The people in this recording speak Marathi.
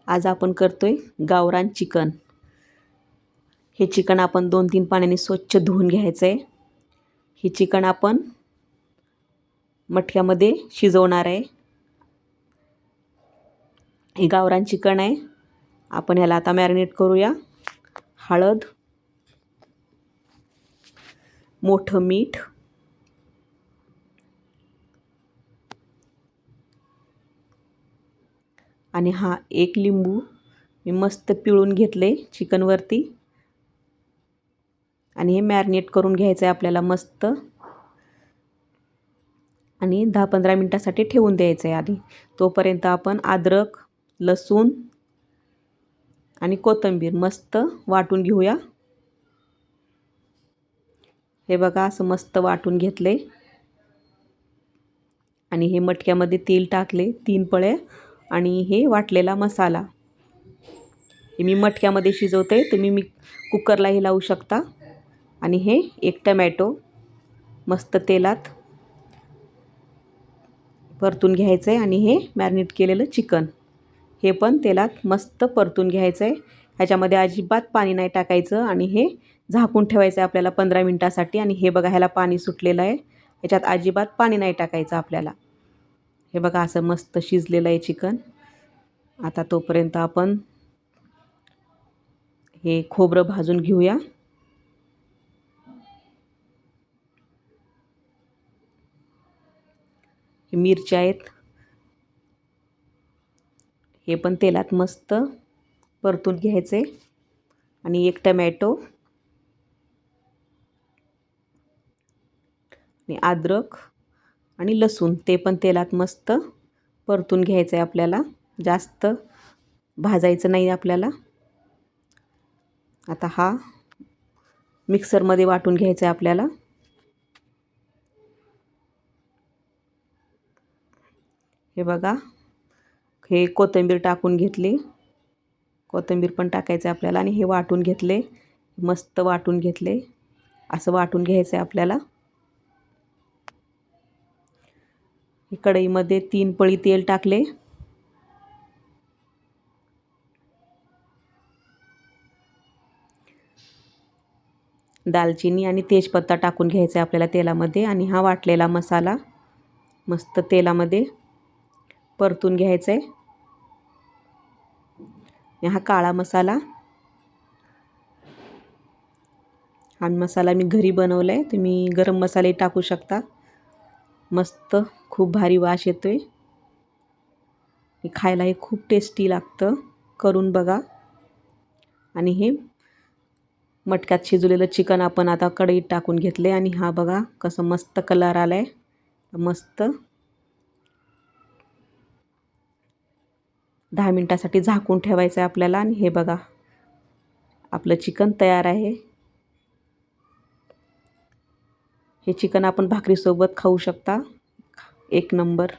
आज आपण करतोय गावरान चिकन। हे चिकन आपण 2-3 पाण्याने स्वच्छ धुवून घ्यायचं आहे। हे चिकन आपण मटक्यामध्ये शिजवणार आहे। हे गावरान चिकन आहे। आपण ह्याला आता मॅरिनेट करूया। हळद, मोठं मीठ, आणि हा एक लिंबू मी मस्त पिळून घेतले चिकन वरती, आणि हे मॅरिनेट करून घ्यायचं आहे आपल्याला मस्त, आणि 10-15 मिनिटासाठी ठेवून द्यायचं आहे आधी। तोपर्यंत आपण अद्रक, लसूण आणि कोथिंबीर मस्त वाटून घेऊया। हे बघा असं मस्त वाटून घेतले, आणि हे मटक्यामध्ये तेल टाकले 3 पळे, आणि हे वाटलेला मसाला हे मी मटक्यामध्ये शिजवते। तुम्ही कुकरलाही लावू शकता। आणि हे एक टोमॅटो मस्त तेलात परतून घ्यायचं आहे, आणि हे मॅरिनेट केलेलं चिकन हे पण तेलात मस्त परतून घ्यायचं आहे। ह्याच्यामध्ये अजिबात पाणी नाही टाकायचं, आणि हे झाकून ठेवायचं आहे आपल्याला 15 मिनिटासाठी। आणि हे बघा ह्याला पाणी सुटलेलं आहे, ह्याच्यात अजिबात पाणी नाही टाकायचं आपल्याला। हे बघा असं मस्त शिजलेलं आहे चिकन। आता तोपर्यंत आपण हे खोबरं भाजून घेऊया। हे मिरच्या आहेत, हे पण तेलात मस्त परतून घ्यायचे, आणि एक टोमॅटो, आणि अद्रक आणि लसूण ते पण तेलात मस्त परतून घ्यायचं आहे आपल्याला। जास्त भाजायचं नाही आपल्याला। आता हा मिक्सरमध्ये वाटून घ्यायचं आहे आपल्याला। हे बघा हे कोथिंबीर टाकून घेतली, कोथिंबीर पण टाकायचं आहे आपल्याला, आणि हे वाटून घेतले, मस्त वाटून घेतले। असं वाटून घ्यायचं आहे आपल्याला। कढईमध्ये 3 पळी तेल टाकले, दालचिनी आणि तेजपत्ता टाकून घ्यायचा आहे आपल्याला तेलामध्ये, आणि हा वाटलेला मसाला मस्त तेलामध्ये परतून घ्यायचा आहे। हा काळा मसाला, हा मसाला मी घरी बनवला आहे, तुम्ही गरम मसाले टाकू शकता। मस्त खूप भारी वास येतोय, खायलाही खूप टेस्टी लागतं, करून बघा। आणि हे मटक्यात शिजलेलं चिकन आपण आता कढईत टाकून घेतले, आणि हा बघा कसं मस्त कलर आलाय मस्त। 10 मिनिटासाठी झाकून ठेवायचं आहे आपल्याला, आणि हे बघा आपलं चिकन तयार आहे। हे चिकन आपण भाकरीसोबत खाऊ शकता, एक नंबर।